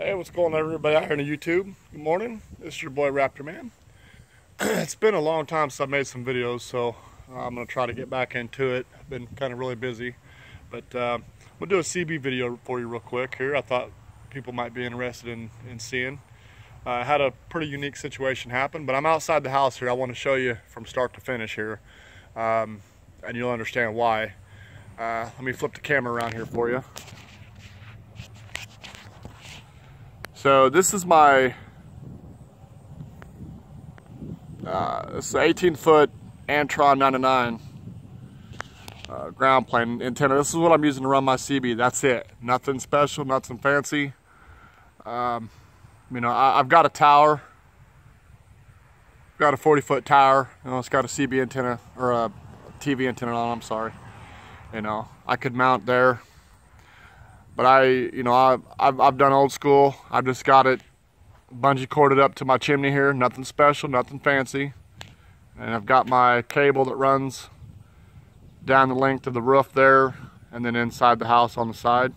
Hey, what's going on, everybody out here on YouTube? Good morning. This is your boy Raptor Man. It's been a long time since I've made some videos, so I'm going to try to get back into it. I've been kind of really busy, but we'll do a CB video for you real quick here. I thought people might be interested in seeing. I had a pretty unique situation happen, but I'm outside the house here. I want to show you from start to finish here, and you'll understand why. Let me flip the camera around here for you. So this is my 18-foot Antron 99 ground plane antenna. This is what I'm using to run my CB. That's it. Nothing special, nothing fancy. You know, I've got a tower. I've got a 40-foot tower. You know, it's got a CB antenna or a TV antenna on. I'm sorry. You know, I could mount there. But I've done old school. I've just got it bungee corded up to my chimney here. Nothing special, nothing fancy. And I've got my cable that runs down the length of the roof there and then inside the house on the side.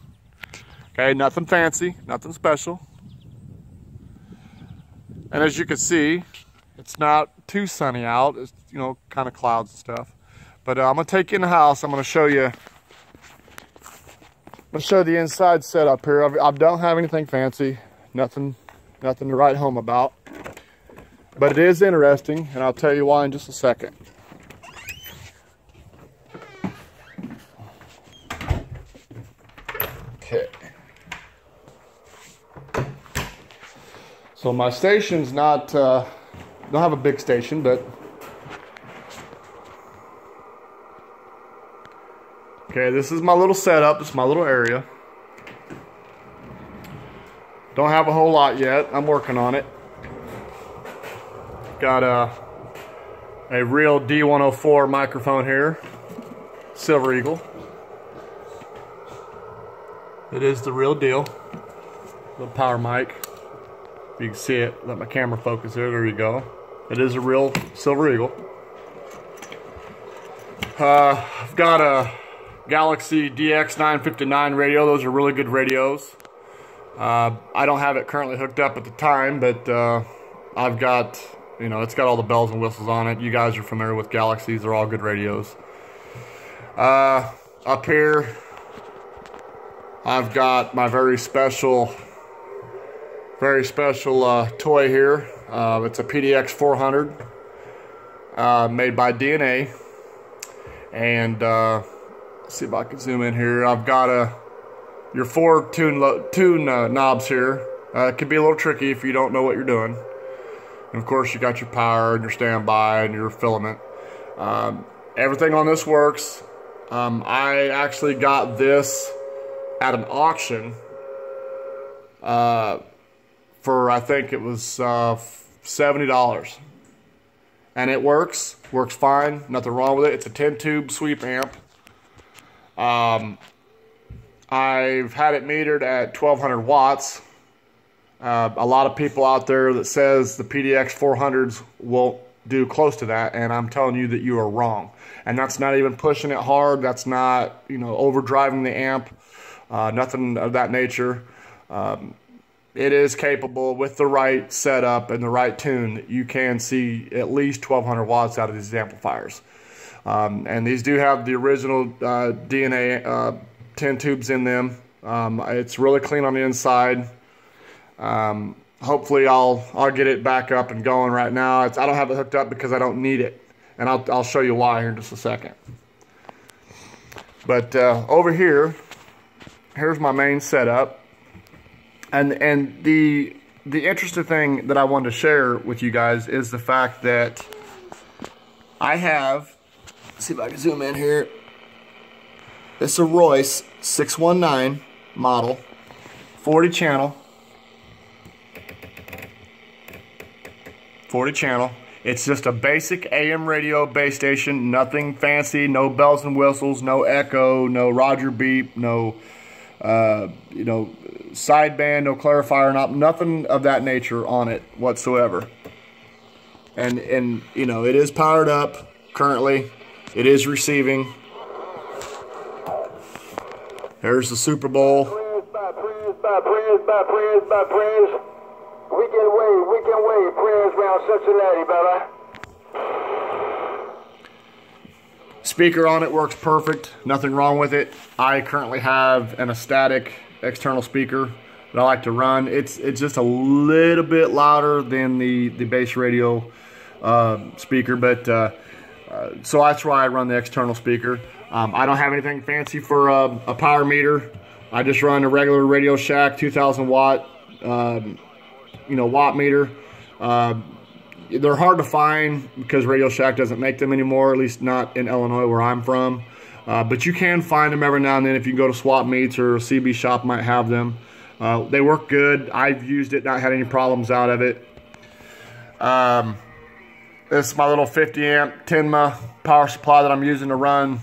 Okay, nothing fancy, nothing special. And as you can see, it's not too sunny out. It's, you know, kind of clouds and stuff. But I'm gonna take you in the house. I'm gonna show you. I'll show the inside setup here. I don't have anything fancy, nothing to write home about, but it is interesting, and I'll tell you why in just a second. Okay. So my station's not, don't have a big station, but okay, this is my little setup. This is my little area. Don't have a whole lot yet. I'm working on it. Got a real D104 microphone here. Silver Eagle. It is the real deal. Little power mic. If you can see it, let my camera focus there. There you go. It is a real Silver Eagle. I've got a Galaxy DX959 radio. Those are really good radios. I don't have it currently hooked up at the time, but I've got, you know, it's got all the bells and whistles on it. You guys are familiar with Galaxies. They're all good radios. Up here, I've got my very special toy here. It's a PDX 400 made by DNA. And let's see if I can zoom in here. I've got your 4 tune knobs here. It can be a little tricky if you don't know what you're doing. And of course, you got your power and your standby and your filament. Everything on this works. I actually got this at an auction for, I think it was $70. And it works fine, nothing wrong with it. It's a 10-tube sweep amp. I've had it metered at 1200 watts. A lot of people out there that says the PDX 400s won't do close to that, and I'm telling you that you are wrong. And that's not even pushing it hard. That's not, you know, overdriving the amp. Nothing of that nature. It is capable with the right setup and the right tune. You can see at least 1200 watts out of these amplifiers. And these do have the original DNA 10 tubes in them. It's really clean on the inside. Hopefully I'll get it back up and going right now. I don't have it hooked up because I don't need it. And I'll show you why here in just a second. But over here, here's my main setup. And the interesting thing that I wanted to share with you guys is the fact that I have, let's see if I can zoom in here. This is a Royce 619 model, 40 channel. It's just a basic AM radio base station, nothing fancy, no bells and whistles, no echo, no Roger beep, no you know, sideband, no clarifier, nothing of that nature on it whatsoever. And you know, it is powered up currently. It is receiving. There's the Super Bowl. by prayers. Weekend way, prayers around Cincinnati, brother. Speaker on it works perfect, nothing wrong with it. I currently have an static external speaker that I like to run. It's just a little bit louder than the base radio speaker, but so that's why I run the external speaker. I don't have anything fancy for a power meter. I just run a regular Radio Shack 2,000 watt, watt meter. They're hard to find because Radio Shack doesn't make them anymore, at least not in Illinois where I'm from. But you can find them every now and then if you go to swap meets, or a CB shop might have them. They work good. I've used it, not had any problems out of it. This is my little 50 amp Tenma power supply that I'm using to run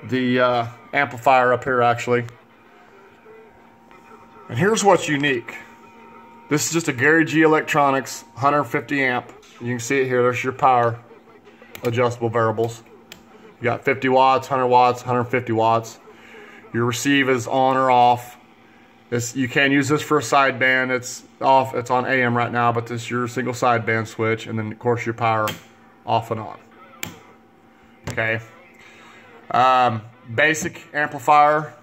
the amplifier up here actually. And here's what's unique. This is just a Gary G Electronics 150 amp. You can see it here. There's your power adjustable variables. You got 50 watts, 100 watts, 150 watts. Your receive is on or off. You can use this for a sideband. It's off. It's on AM right now, but this is your single sideband switch, and then of course your power off and on. Okay. Basic amplifier.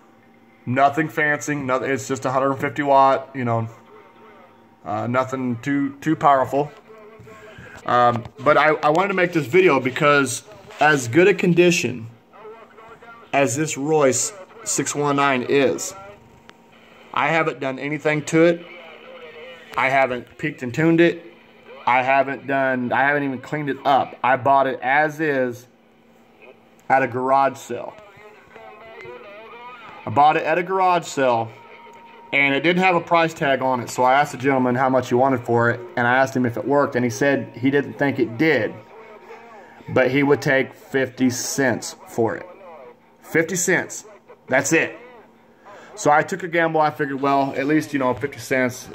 Nothing fancy. Nothing. It's just 150 watt. Nothing too powerful. But I wanted to make this video because as good a condition as this Royce 619 is, I haven't done anything to it. I haven't peaked and tuned it. I haven't even cleaned it up. I bought it as is at a garage sale. I bought it at a garage sale, and it didn't have a price tag on it, so I asked the gentleman how much he wanted for it, and I asked him if it worked, and he said he didn't think it did, but he would take 50 cents for it. 50 cents. That's it. So I took a gamble. I figured, well, at least, 50 cents,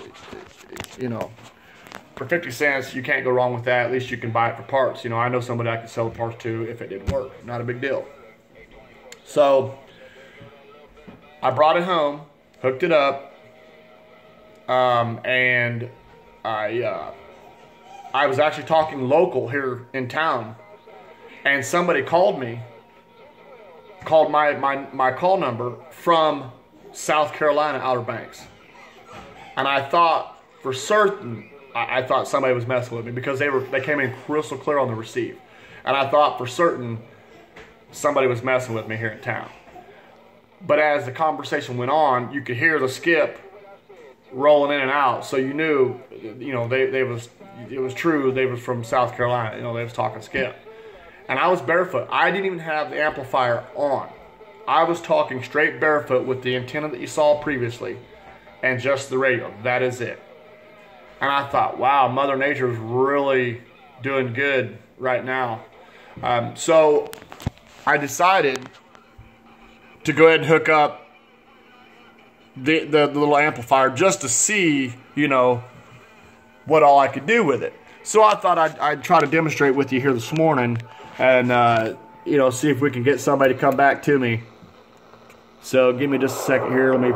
for 50 cents, you can't go wrong with that. At least you can buy it for parts. I know somebody I could sell the parts to if it didn't work. Not a big deal. So I brought it home, hooked it up, and I was actually talking local here in town, and somebody called my call number from South Carolina, Outer Banks, and I thought for certain I thought somebody was messing with me because they came in crystal clear on the receive, and I thought for certain somebody was messing with me here in town. But as the conversation went on, you could hear the skip rolling in and out, so you knew, it was true. They was from South Carolina. They was talking skip, and I was barefoot. I didn't even have the amplifier on. I was talking straight barefoot with the antenna that you saw previously, and just the radio. That is it. And I thought, wow, Mother Nature is really doing good right now. So I decided to go ahead and hook up the little amplifier just to see, what all I could do with it. So I thought I'd try to demonstrate with you here this morning and, see if we can get somebody to come back to me. So give me just a second here. Let me